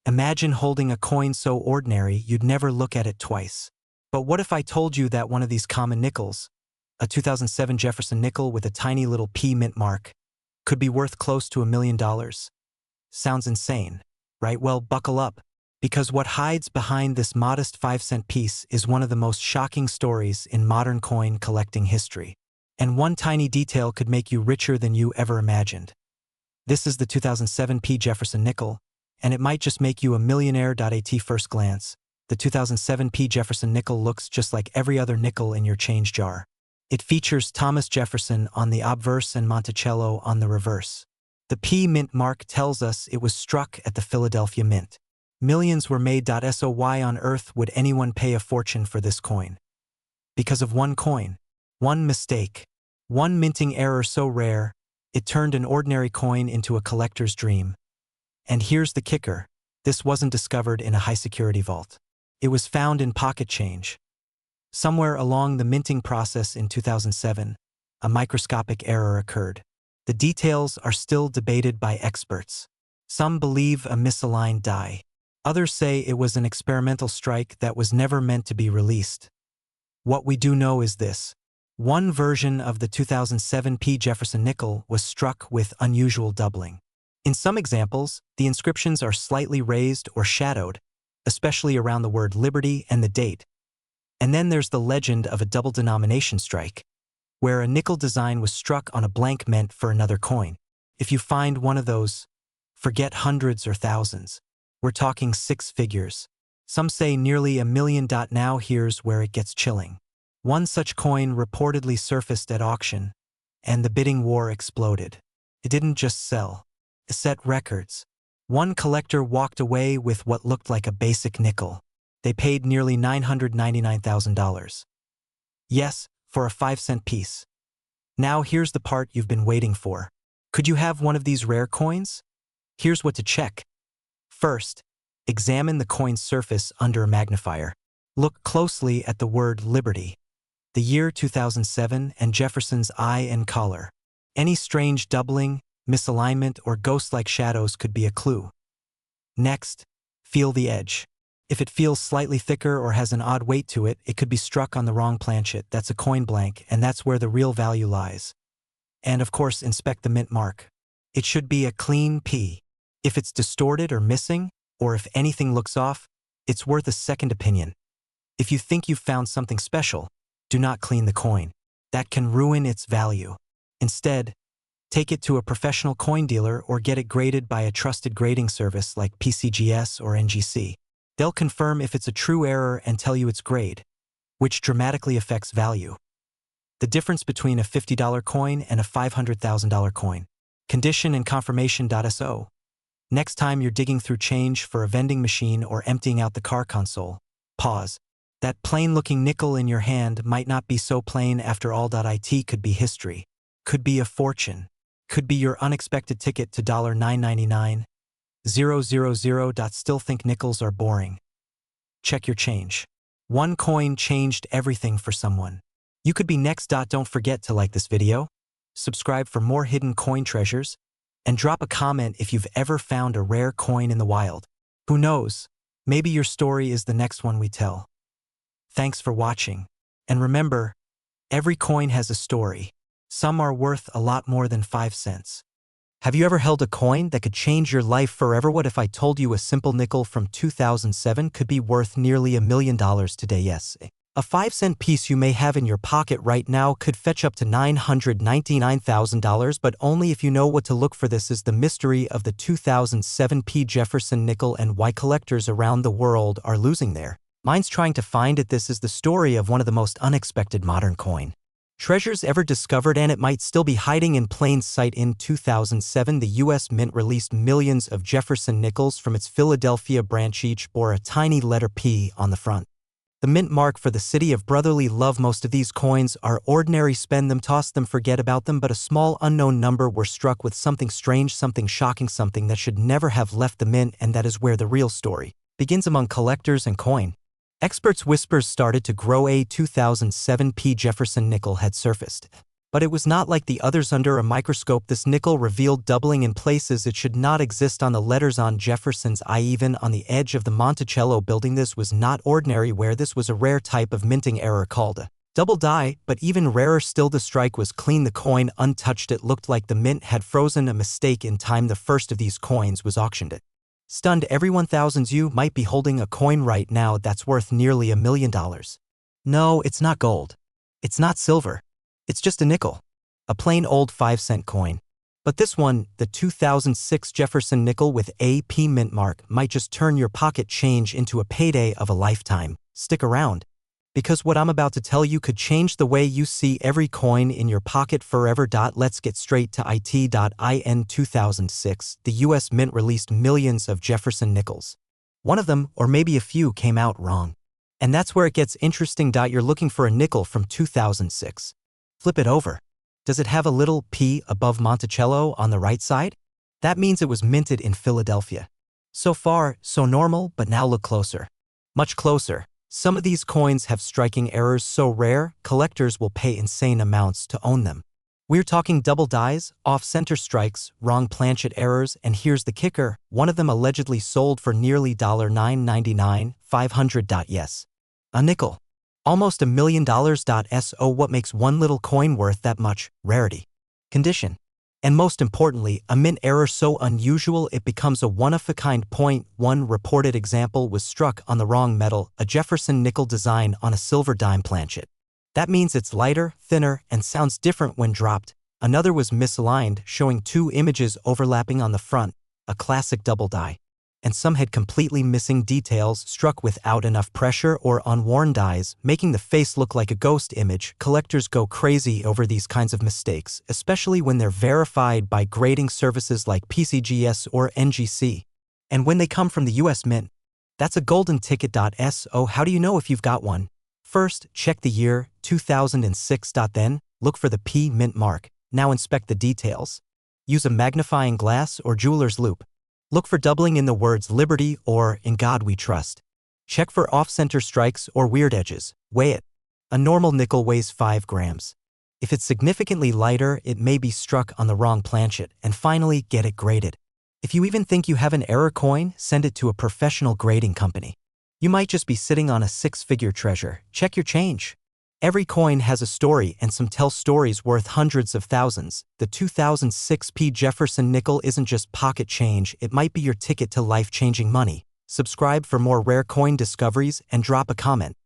Imagine holding a coin so ordinary you'd never look at it twice. But what if I told you that one of these common nickels, a 2007 Jefferson nickel with a tiny little P mint mark, could be worth close to $1 million? Sounds insane, right? Well, buckle up, because what hides behind this modest 5-cent piece is one of the most shocking stories in modern coin collecting history. And one tiny detail could make you richer than you ever imagined. This is the 2007 P Jefferson Nickel, and it might just make you a millionaire. At first glance, the 2007 P Jefferson Nickel looks just like every other nickel in your change jar. It features Thomas Jefferson on the obverse and Monticello on the reverse. The P mint mark tells us it was struck at the Philadelphia Mint. Millions were made. So why on earth would anyone pay a fortune for this coin? Because of one coin, one mistake, one minting error so rare, it turned an ordinary coin into a collector's dream. And here's the kicker: this wasn't discovered in a high-security vault. It was found in pocket change. Somewhere along the minting process in 2007, a microscopic error occurred. The details are still debated by experts. Some believe a misaligned die. Others say it was an experimental strike that was never meant to be released. What we do know is this: one version of the 2007 P Jefferson Nickel was struck with unusual doubling. In some examples, the inscriptions are slightly raised or shadowed, especially around the word Liberty and the date. And then there's the legend of a double denomination strike, where a nickel design was struck on a blank meant for another coin. If you find one of those, forget hundreds or thousands. We're talking 6 figures. Some say nearly $1 million. Now here's where it gets chilling. One such coin reportedly surfaced at auction, and the bidding war exploded. It didn't just sell. It set records. One collector walked away with what looked like a basic nickel. They paid nearly $999,000. Yes, for a 5-cent piece. Now here's the part you've been waiting for. Could you have one of these rare coins? Here's what to check. First, examine the coin's surface under a magnifier. Look closely at the word Liberty, the year 2007, and Jefferson's eye and collar. Any strange doubling, misalignment, or ghost-like shadows could be a clue. Next, feel the edge. If it feels slightly thicker or has an odd weight to it, it could be struck on the wrong planchet. That's a coin blank, and that's where the real value lies. And of course, inspect the mint mark. It should be a clean P. If it's distorted or missing, or if anything looks off, it's worth a second opinion. If you think you've found something special, do not clean the coin. That can ruin its value. Instead, take it to a professional coin dealer or get it graded by a trusted grading service like PCGS or NGC. They'll confirm if it's a true error and tell you its grade, which dramatically affects value. The difference between a $50 coin and a $500,000 coin. Condition and confirmation. So, next time you're digging through change for a vending machine or emptying out the car console, pause. That plain-looking nickel in your hand might not be so plain after all. It could be history, could be a fortune, could be your unexpected ticket to $999,000. Still think nickels are boring? Check your change. One coin changed everything for someone. You could be next. Don't forget to like this video, subscribe for more hidden coin treasures, and drop a comment if you've ever found a rare coin in the wild. Who knows? Maybe your story is the next one we tell. Thanks for watching. And remember, every coin has a story. Some are worth a lot more than 5 cents. Have you ever held a coin that could change your life forever? What if I told you a simple nickel from 2007 could be worth nearly $1 million today? Yes. A 5-cent piece you may have in your pocket right now could fetch up to $999,000, but only if you know what to look for. This is the mystery of the 2007 P Jefferson Nickel and why collectors around the world are losing their minds trying to find it. This is the story of one of the most unexpected modern coin treasures ever discovered, and it might still be hiding in plain sight. In 2007, the U.S. Mint released millions of Jefferson Nickels from its Philadelphia branch. Each bore a tiny letter P on the front, the mint mark for the city of brotherly love. Most of these coins are ordinary. Spend them, toss them, forget about them, but a small unknown number were struck with something strange, something shocking, something that should never have left the mint, and that is where the real story begins among collectors and coin experts. Whispers started to grow. A 2007 P Jefferson Nickel had surfaced, But it was not like the others. Under a microscope, this nickel revealed doubling in places it should not exist on the letters on Jefferson's eye, even on the edge of the Monticello building. This was not ordinary ware. This was a rare type of minting error called a double die, but even rarer still, the strike was clean, the coin untouched. It looked like the mint had frozen, a mistake in time. The first of these coins was auctioned at stunned everyone. Thousands. You might be holding a coin right now that's worth nearly $1 million. No, it's not gold. It's not silver. It's just a nickel. A plain old 5-cent coin. But this one, the 2006 Jefferson Nickel with AP mint mark, might just turn your pocket change into a payday of a lifetime. Stick around, because what I'm about to tell you could change the way you see every coin in your pocket forever. Let's get straight to it. In 2006, the US Mint released millions of Jefferson Nickels. One of them, or maybe a few, came out wrong. And that's where it gets interesting. You're looking for a nickel from 2006. Flip it over. Does it have a little P above Monticello on the right side? That means it was minted in Philadelphia. So far, so normal, but now look closer. Much closer. Some of these coins have striking errors so rare, collectors will pay insane amounts to own them. We're talking double dies, off-center strikes, wrong planchet errors, and here's the kicker, one of them allegedly sold for nearly $999, 500. Yes. A nickel. Almost $1 million. So what makes one little coin worth that much? Rarity. Condition. And most importantly, a mint error so unusual it becomes a one-of-a-kind point. One reported example was struck on the wrong metal, a Jefferson nickel design on a silver dime planchet. That means it's lighter, thinner, and sounds different when dropped. Another was misaligned, showing two images overlapping on the front, a classic double die. And some had completely missing details, struck without enough pressure or on worn dies, making the face look like a ghost image. Collectors go crazy over these kinds of mistakes, especially when they're verified by grading services like PCGS or NGC. And when they come from the US Mint, that's a golden ticket. So how do you know if you've got one? First, check the year, 2006. Then, look for the P mint mark. Now inspect the details. Use a magnifying glass or jeweler's loupe. Look for doubling in the words Liberty or In God We Trust. Check for off-center strikes or weird edges. Weigh it. A normal nickel weighs 5 grams. If it's significantly lighter, it may be struck on the wrong planchet. And finally, get it graded. If you even think you have an error coin, send it to a professional grading company. You might just be sitting on a 6-figure treasure. Check your change. Every coin has a story, and some tell stories worth hundreds of thousands. The 2006 P. Jefferson Nickel isn't just pocket change, it might be your ticket to life-changing money. Subscribe for more rare coin discoveries and drop a comment.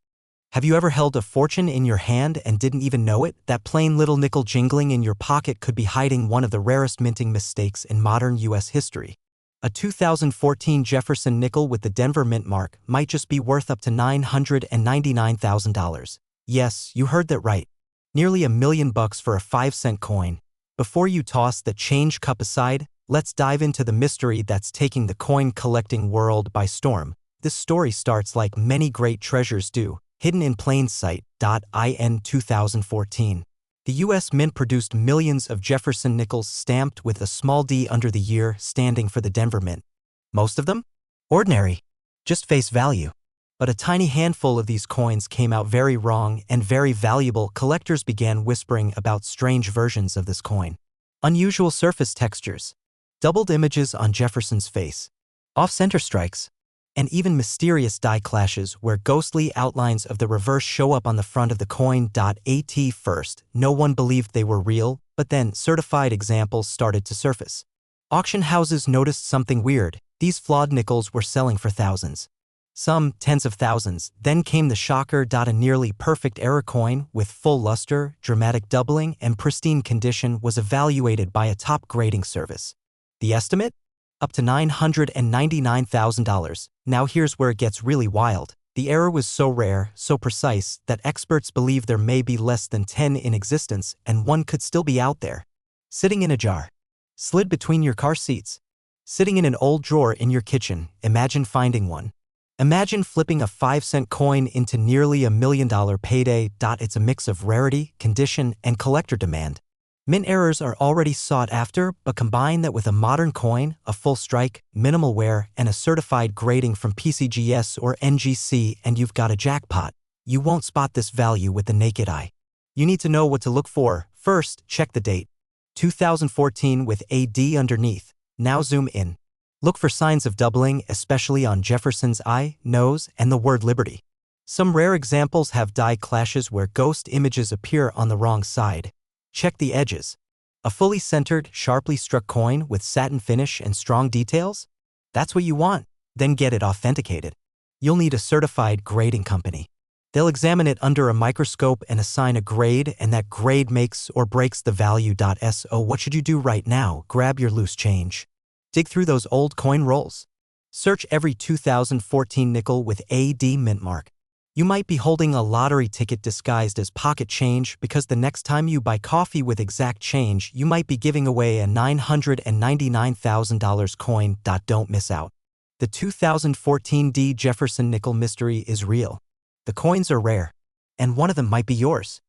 Have you ever held a fortune in your hand and didn't even know it? That plain little nickel jingling in your pocket could be hiding one of the rarest minting mistakes in modern U.S. history. A 2014 Jefferson Nickel with the Denver mint mark might just be worth up to $999,000. Yes, you heard that right. Nearly $1 million for a 5-cent coin. Before you toss the change cup aside, let's dive into the mystery that's taking the coin collecting world by storm. This story starts like many great treasures do, hidden in plain sight. In 2014, the U.S. Mint produced millions of Jefferson Nickels stamped with a small d under the year, standing for the Denver Mint. Most of them? Ordinary. Just face value. But a tiny handful of these coins came out very wrong and very valuable. Collectors began whispering about strange versions of this coin. Unusual surface textures, doubled images on Jefferson's face, off-center strikes, and even mysterious die clashes where ghostly outlines of the reverse show up on the front of the coin. At first, no one believed they were real, but then certified examples started to surface. Auction houses noticed something weird. These flawed nickels were selling for thousands. Some tens of thousands. Then came the shocker. A nearly perfect error coin with full luster, dramatic doubling, and pristine condition was evaluated by a top grading service. The estimate? Up to $999,000. Now here's where it gets really wild. The error was so rare, so precise, that experts believe there may be less than 10 in existence, and one could still be out there. Sitting in a jar. Slid between your car seats. Sitting in an old drawer in your kitchen. Imagine finding one. Imagine flipping a 5-cent coin into nearly $1 million payday. It's a mix of rarity, condition, and collector demand. Mint errors are already sought after, but combine that with a modern coin, a full strike, minimal wear, and a certified grading from PCGS or NGC, and you've got a jackpot. You won't spot this value with the naked eye. You need to know what to look for. First, check the date. 2014 with AD underneath. Now zoom in. Look for signs of doubling, especially on Jefferson's eye, nose, and the word Liberty. Some rare examples have die clashes where ghost images appear on the wrong side. Check the edges. A fully centered, sharply struck coin with satin finish and strong details? That's what you want. Then get it authenticated. You'll need a certified grading company. They'll examine it under a microscope and assign a grade, and that grade makes or breaks the value. So what should you do right now? Grab your loose change. Dig through those old coin rolls. Search every 2014 nickel with AD mint mark. You might be holding a lottery ticket disguised as pocket change, because the next time you buy coffee with exact change, you might be giving away a $999,000 coin. Don't miss out. The 2014 D Jefferson Nickel mystery is real. The coins are rare, and one of them might be yours.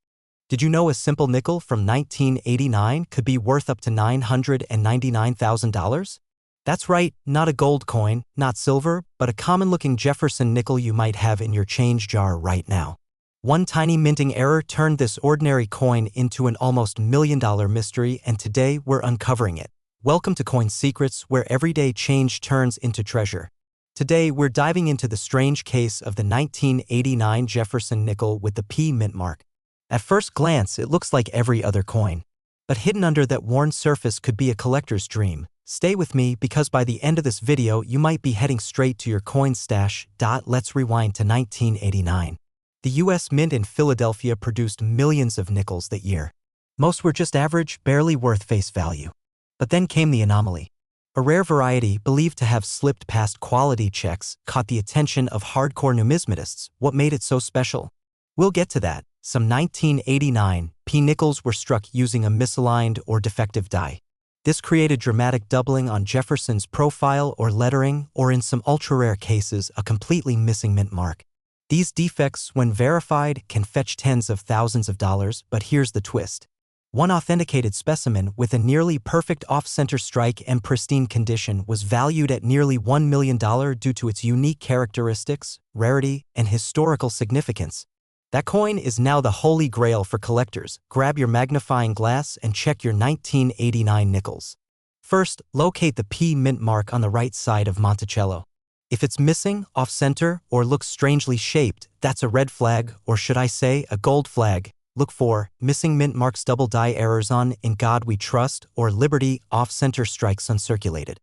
Did you know a simple nickel from 1989 could be worth up to $999,000? That's right, not a gold coin, not silver, but a common-looking Jefferson nickel you might have in your change jar right now. One tiny minting error turned this ordinary coin into an almost $1 million mystery, and today we're uncovering it. Welcome to Coin Secrets, where everyday change turns into treasure. Today, we're diving into the strange case of the 1989 Jefferson Nickel with the P mint mark. At first glance, it looks like every other coin. But hidden under that worn surface could be a collector's dream. Stay with me, because by the end of this video, you might be heading straight to your coin stash. Let's rewind to 1989. The U.S. Mint in Philadelphia produced millions of nickels that year. Most were just average, barely worth face value. But then came the anomaly. A rare variety, believed to have slipped past quality checks, caught the attention of hardcore numismatists. What made it so special? We'll get to that. Some 1989 P nickels were struck using a misaligned or defective die. This created dramatic doubling on Jefferson's profile or lettering, or in some ultra-rare cases, a completely missing mint mark. These defects, when verified, can fetch tens of thousands of dollars, but here's the twist. One authenticated specimen with a nearly perfect off-center strike and pristine condition was valued at nearly $1 million due to its unique characteristics, rarity, and historical significance. That coin is now the holy grail for collectors. Grab your magnifying glass and check your 1989 nickels. First, locate the P mint mark on the right side of Monticello. If it's missing, off-center, or looks strangely shaped, that's a red flag, or should I say, a gold flag. Look for missing mint marks, double die errors on In God We Trust, or Liberty, off-center strikes uncirculated.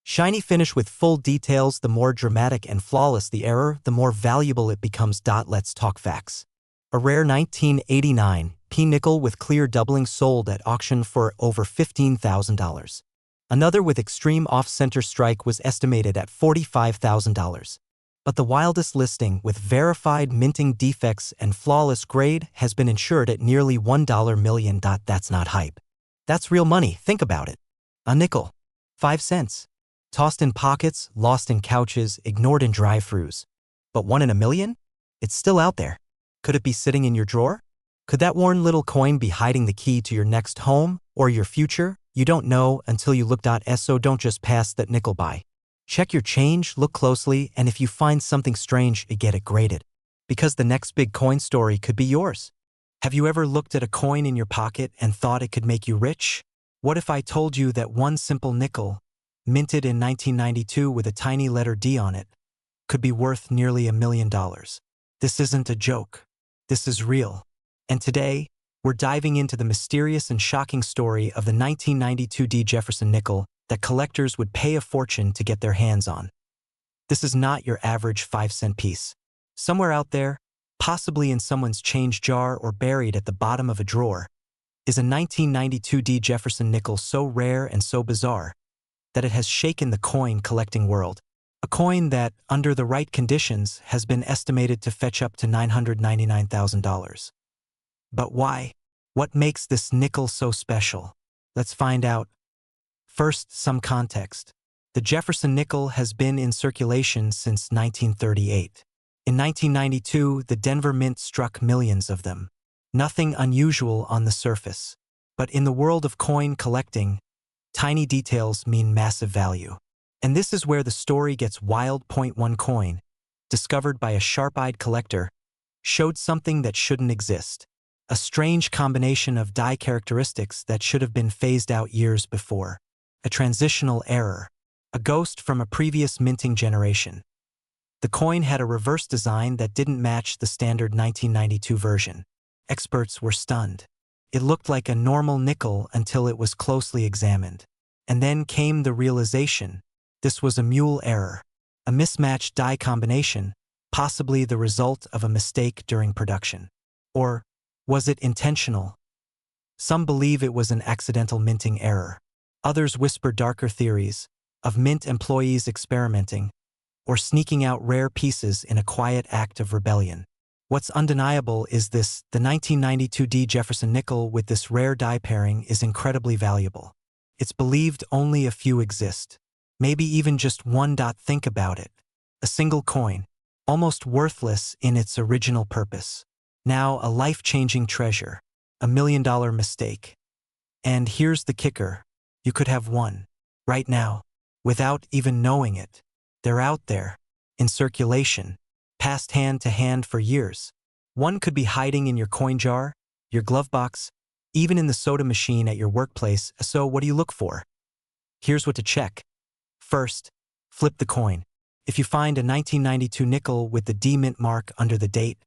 Shiny finish with full details. The more dramatic and flawless the error, the more valuable it becomes. Let's talk facts. A rare 1989 P nickel with clear doubling sold at auction for over $15,000. Another with extreme off-center strike was estimated at $45,000. But the wildest listing, with verified minting defects and flawless grade, has been insured at nearly $1 million. That's not hype. That's real money. Think about it. A nickel. 5 cents. Tossed in pockets, lost in couches, ignored in drive-thrus. But 1 in a million? It's still out there. Could it be sitting in your drawer? Could that worn little coin be hiding the key to your next home or your future? You don't know until you look. So don't just pass that nickel by. Check your change, look closely, and if you find something strange, get it graded. Because the next big coin story could be yours. Have you ever looked at a coin in your pocket and thought it could make you rich? What if I told you that one simple nickel, minted in 1992 with a tiny letter D on it, could be worth nearly $1 million? This isn't a joke. This is real. And today, we're diving into the mysterious and shocking story of the 1992 D Jefferson Nickel that collectors would pay a fortune to get their hands on. This is not your average 5-cent piece. Somewhere out there, possibly in someone's change jar or buried at the bottom of a drawer, is a 1992 D Jefferson Nickel so rare and so bizarre that it has shaken the coin collecting world. A coin that, under the right conditions, has been estimated to fetch up to $999,000. But why? What makes this nickel so special? Let's find out. First, some context. The Jefferson Nickel has been in circulation since 1938. In 1992, the Denver Mint struck millions of them. Nothing unusual on the surface. But in the world of coin collecting, tiny details mean massive value. And this is where the story gets wild. One coin, discovered by a sharp-eyed collector, showed something that shouldn't exist. A strange combination of die characteristics that should have been phased out years before. A transitional error. A ghost from a previous minting generation. The coin had a reverse design that didn't match the standard 1992 version. Experts were stunned. It looked like a normal nickel until it was closely examined. And then came the realization. This was a mule error. A mismatched die combination, possibly the result of a mistake during production. Or was it intentional? Some believe it was an accidental minting error. Others whisper darker theories of mint employees experimenting or sneaking out rare pieces in a quiet act of rebellion. What's undeniable is this: the 1992D Jefferson Nickel with this rare die pairing is incredibly valuable. It's believed only a few exist. Maybe even just one. Think about it. A single coin, almost worthless in its original purpose. Now a life-changing treasure, $1 million mistake. And here's the kicker. You could have one, right now, without even knowing it. They're out there, in circulation, passed hand to hand for years. One could be hiding in your coin jar, your glove box, even in the soda machine at your workplace. So what do you look for? Here's what to check. First, flip the coin. If you find a 1992 nickel with the D mint mark under the date,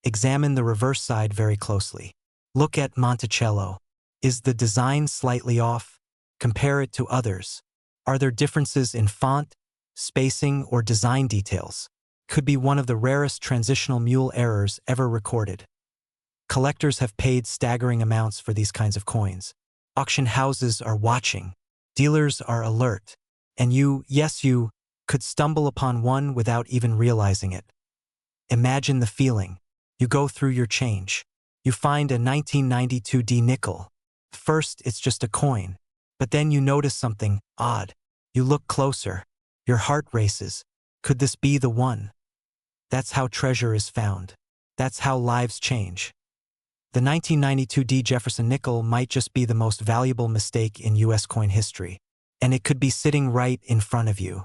examine the reverse side very closely. Look at Monticello. Is the design slightly off? Compare it to others. Are there differences in font, spacing, or design details? Could be one of the rarest transitional mule errors ever recorded. Collectors have paid staggering amounts for these kinds of coins. Auction houses are watching. Dealers are alert. And you, yes you, could stumble upon one without even realizing it. Imagine the feeling. You go through your change. You find a 1992D nickel. First, it's just a coin. But then you notice something odd. You look closer. Your heart races. Could this be the one? That's how treasure is found. That's how lives change. The 1992D Jefferson Nickel might just be the most valuable mistake in US coin history. And it could be sitting right in front of you.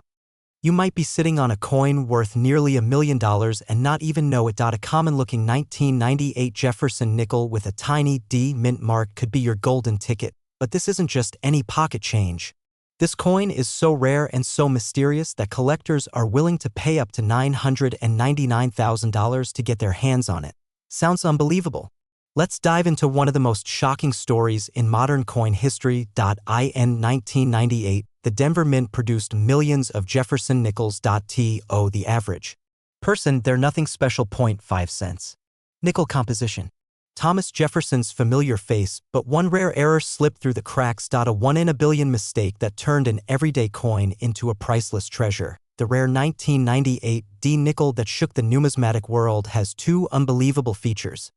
You might be sitting on a coin worth nearly $1 million and not even know it. A common-looking 1998 Jefferson Nickel with a tiny D mint mark could be your golden ticket. But this isn't just any pocket change. This coin is so rare and so mysterious that collectors are willing to pay up to $999,000 to get their hands on it. Sounds unbelievable. Let's dive into one of the most shocking stories in modern coin history. In 1998, the Denver Mint produced millions of Jefferson Nickels. The average person, they're nothing special. 0.5 cents. Nickel composition. Thomas Jefferson's familiar face, but one rare error slipped through the cracks. A 1 in a billion mistake that turned an everyday coin into a priceless treasure. The rare 1998 D nickel that shook the numismatic world has two unbelievable features.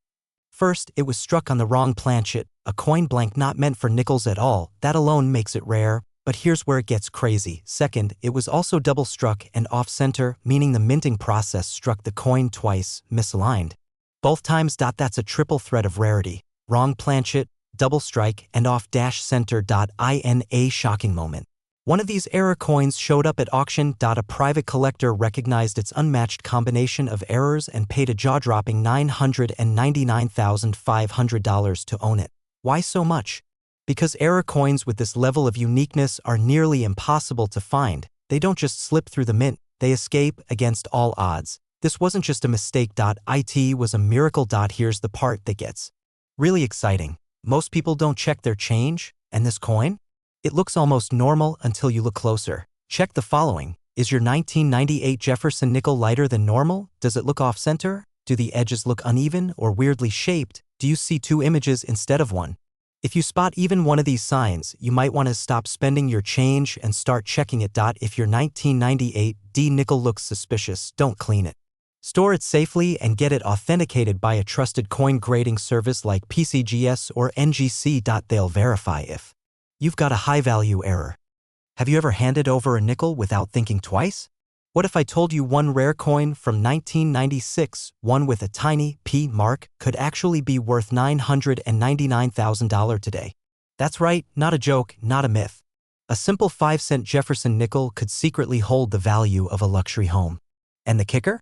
First, it was struck on the wrong planchet, a coin blank not meant for nickels at all. That alone makes it rare. But here's where it gets crazy. Second, it was also double struck and off-center, meaning the minting process struck the coin twice, misaligned. Both times. That's a triple threat of rarity. Wrong planchet, double strike, and off-center. In a shocking moment. One of these error coins showed up at auction. A private collector recognized its unmatched combination of errors and paid a jaw-dropping $999,500 to own it. Why so much? Because error coins with this level of uniqueness are nearly impossible to find. They don't just slip through the mint, they escape against all odds. This wasn't just a mistake. It was a miracle. Here's the part that gets really exciting. Most people don't check their change, and this coin? It looks almost normal until you look closer. Check the following. Is your 1998 Jefferson Nickel lighter than normal? Does it look off-center? Do the edges look uneven or weirdly shaped? Do you see two images instead of one? If you spot even one of these signs, you might want to stop spending your change and start checking it. If your 1998 D nickel looks suspicious, don't clean it. Store it safely and get it authenticated by a trusted coin grading service like PCGS or NGC. They'll verify if you've got a high-value error. Have you ever handed over a nickel without thinking twice? What if I told you one rare coin from 1996, one with a tiny P mark, could actually be worth $999,000 today? That's right, not a joke, not a myth. A simple 5-cent Jefferson Nickel could secretly hold the value of a luxury home. And the kicker?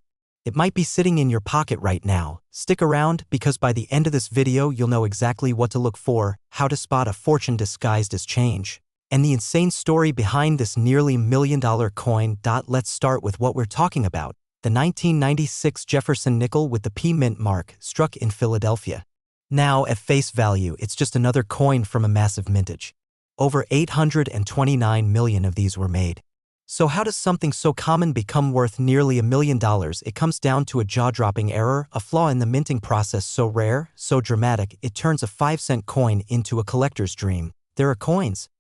It might be sitting in your pocket right now. Stick around because by the end of this video you'll know exactly what to look for, how to spot a fortune disguised as change, and the insane story behind this nearly $1 million coin. Let's start with what we're talking about. The 1996 Jefferson Nickel with the P mint mark, struck in Philadelphia. Now, at face value, it's just another coin from a massive mintage. Over 829 million of these were made. So how does something so common become worth nearly $1 million? It comes down to a jaw-dropping error, a flaw in the minting process so rare, so dramatic, it turns a 5-cent coin into a collector's dream. There are coins.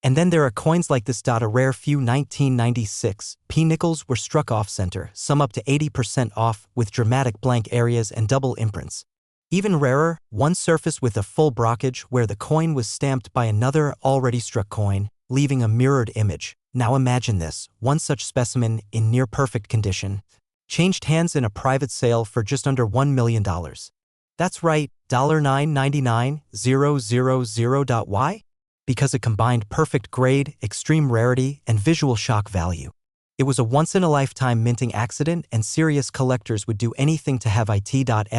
And then there are coins like this. A rare few 1996 P nickels were struck off-center, some up to 80% off, with dramatic blank areas and double imprints. Even rarer, one surface with a full brockage where the coin was stamped by another already struck coin, leaving a mirrored image. Now imagine this, one such specimen in near-perfect condition, changed hands in a private sale for just under $1 million. That's right, $999,000. Why? Because it combined perfect grade, extreme rarity, and visual shock value. It was a once-in-a-lifetime minting accident, and serious collectors would do anything to have it.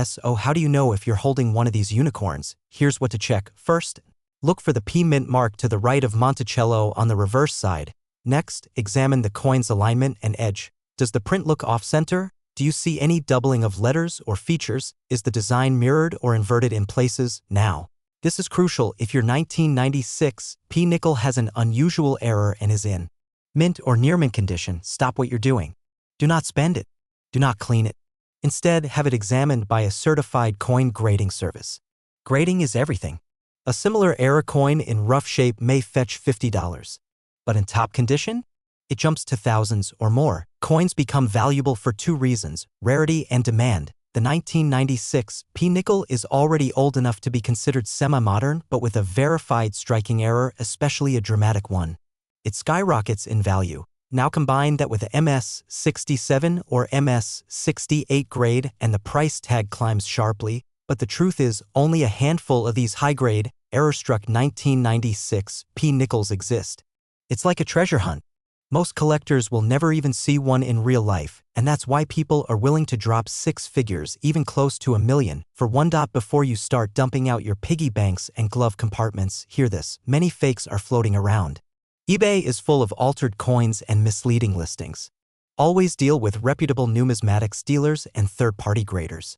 So how do you know if you're holding one of these unicorns? Here's what to check. First, look for the P mint mark to the right of Monticello on the reverse side. Next, examine the coin's alignment and edge. Does the print look off-center? Do you see any doubling of letters or features? Is the design mirrored or inverted in places? Now, this is crucial. If your 1996 P nickel has an unusual error and is in mint or near mint condition, stop what you're doing. Do not spend it. Do not clean it. Instead, have it examined by a certified coin grading service. Grading is everything. A similar error coin in rough shape may fetch $50. But in top condition, it jumps to thousands or more. Coins become valuable for two reasons, rarity and demand. The 1996 P nickel is already old enough to be considered semi-modern, but with a verified striking error, especially a dramatic one, it skyrockets in value. Now combine that with a MS-67 or MS-68 grade and the price tag climbs sharply, but the truth is, only a handful of these high-grade, error-struck 1996 P nickels exist. It's like a treasure hunt. Most collectors will never even see one in real life, and that's why people are willing to drop six figures, even close to $1 million, for one. Before you start dumping out your piggy banks and glove compartments, hear this, many fakes are floating around. eBay is full of altered coins and misleading listings. Always deal with reputable numismatics dealers and third-party graders.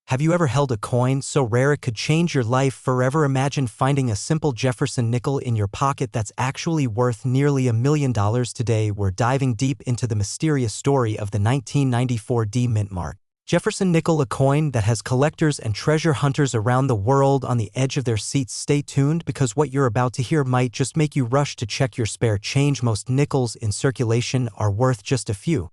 Have you ever held a coin so rare it could change your life forever? Imagine finding a simple Jefferson nickel in your pocket that's actually worth nearly $1 million. Today, we're diving deep into the mysterious story of the 1994 D mint mark. Jefferson Nickel, a coin that has collectors and treasure hunters around the world on the edge of their seats. Stay tuned because what you're about to hear might just make you rush to check your spare change. Most nickels in circulation are worth just a few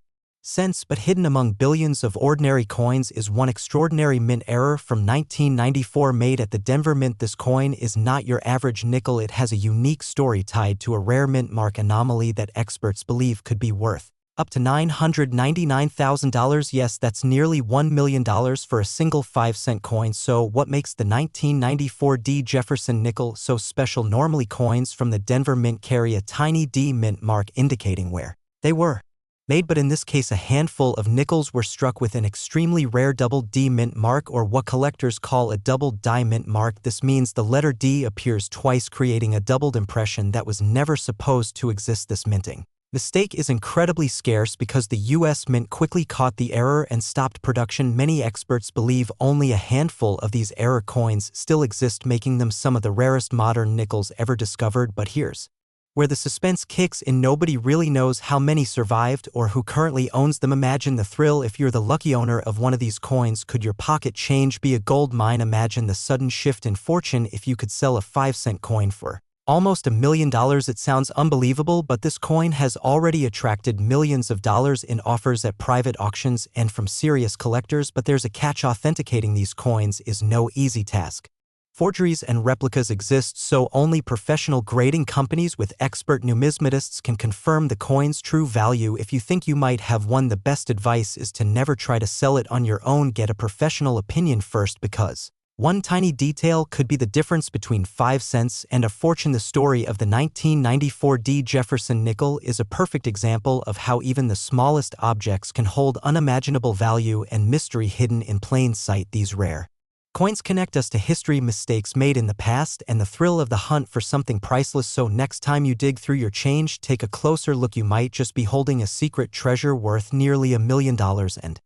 cents, but hidden among billions of ordinary coins is one extraordinary mint error from 1994 made at the Denver Mint. This coin is not your average nickel. It has a unique story tied to a rare mint mark anomaly that experts believe could be worth up to $999,000. Yes, that's nearly $1 million for a single 5-cent coin. So what makes the 1994 D Jefferson Nickel so special? Normally coins from the Denver Mint carry a tiny D mint mark indicating where they were made, but in this case a handful of nickels were struck with an extremely rare double D mint mark, or what collectors call a double die mint mark. This means the letter D appears twice, creating a doubled impression that was never supposed to exist. This minting mistake is incredibly scarce because the US Mint quickly caught the error and stopped production. Many experts believe only a handful of these error coins still exist, making them some of the rarest modern nickels ever discovered. But here's where the suspense kicks in. Nobody really knows how many survived or who currently owns them. Imagine the thrill if you're the lucky owner of one of these coins. Could your pocket change be a gold mine? Imagine the sudden shift in fortune if you could sell a 5-cent coin for almost $1 million. It sounds unbelievable, but this coin has already attracted millions of dollars in offers at private auctions and from serious collectors. But there's a catch: authenticating these coins is no easy task. Forgeries and replicas exist, so only professional grading companies with expert numismatists can confirm the coin's true value. If you think you might have one, the best advice is to never try to sell it on your own. Get a professional opinion first, because One tiny detail could be the difference between 5 cents and a fortune. The story of the 1994 Jefferson Nickel is a perfect example of how even the smallest objects can hold unimaginable value and mystery hidden in plain sight. These rare coins connect us to history, mistakes made in the past, and the thrill of the hunt for something priceless. So next time you dig through your change, take a closer look. You might just be holding a secret treasure worth nearly $1 million. And